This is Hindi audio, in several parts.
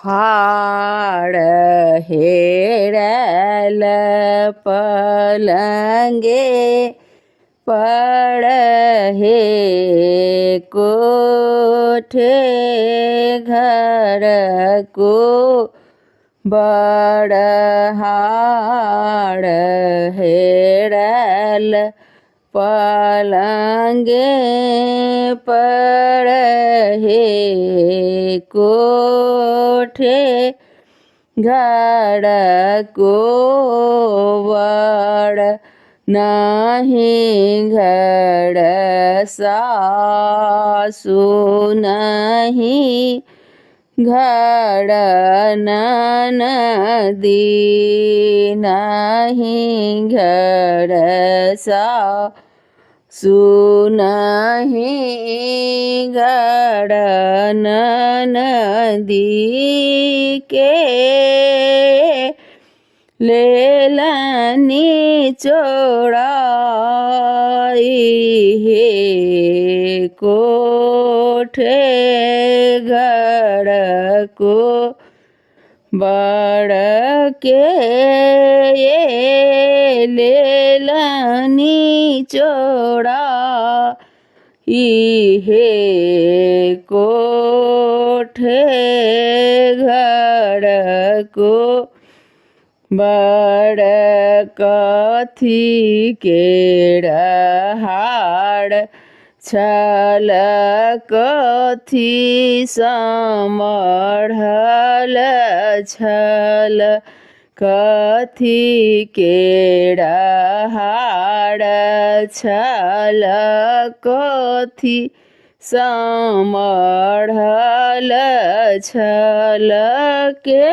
हाड़ हेरैल पलंगे पड़ हे कोठे घर को बड़ हाड़ हेरैल पलंगे पड़ हे कोठे घर को बड़ नहीं घर सासु नहीं घर ननदी नहीं घर सासु नहीं घर ननदी के लेलनी चोड़ाई हे कोठे घर को बड़ के ये लेलनी चोड़ाई हे कोठे घर को बड़ कथी केड़ हाड़ छल कथी समढ़ल छल कथी केड़ हाड़ छल कथी समढ़ल छल के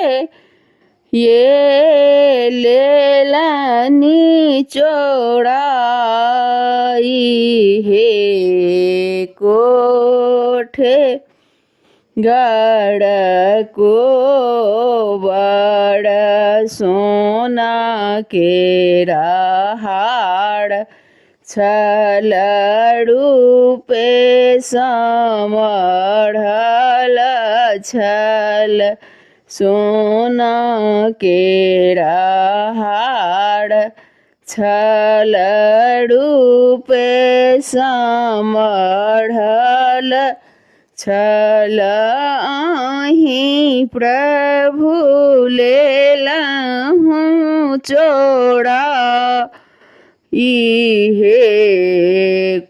ये लेलनी चोड़ाई हे कोठे घर को बड़ सोना केरा हाड़ छल रूपे समढ़ल छल सोना केरा हाड़ छल रूपे समढ़ल छल आही प्रभु लेलहूँ चोड़ा इहे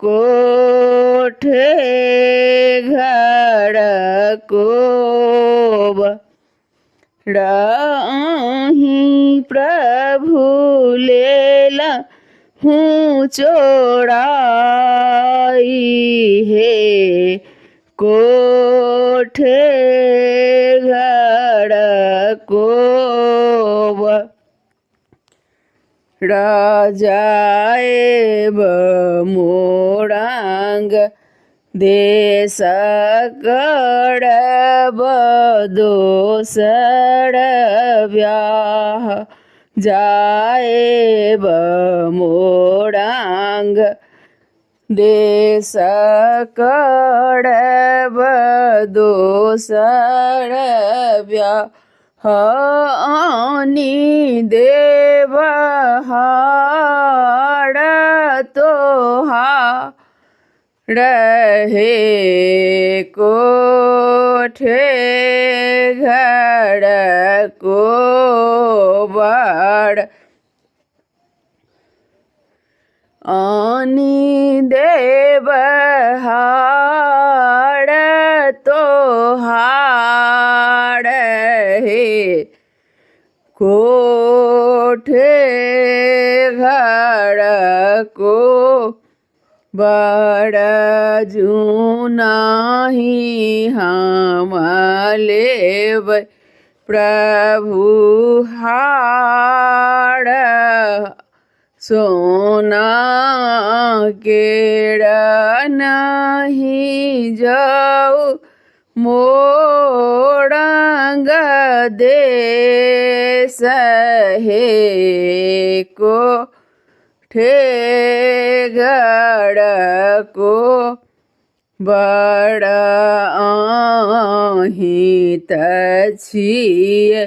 कोठे घर को रही प्रभु लेलहूँ चोड़ाई हे कोठे घर को राजाए मोरांग देश कड़ब दोसर ब्याह जाए मोरांग देश कड़ब दोसर ब्याह आनी देव हाड़ तोहा रहे कोठे घर को बड़ आनी देव हाड़ तोहार हे कोठे घर को बड़ जुनाही हम लेब प्रभु हाड़ सोना केड़ नहीं जाऊ मोरंग देश हे को ठेगड़ को बड़ हित छिए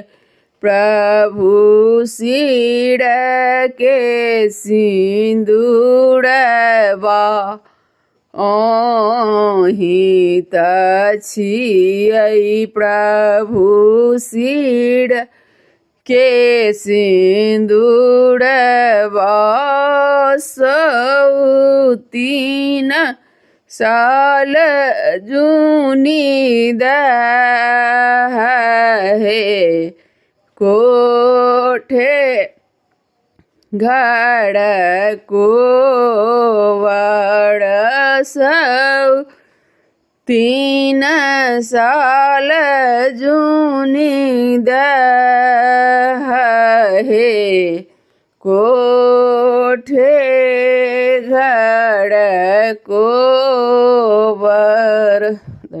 प्रभु सिर के सिंदूरवा हित छिए प्रभु सिर के सिंदूरवा सौतीन साल जूनी दहे कोठे घर को सौ 3 साल जूनी दहे कोठे घर को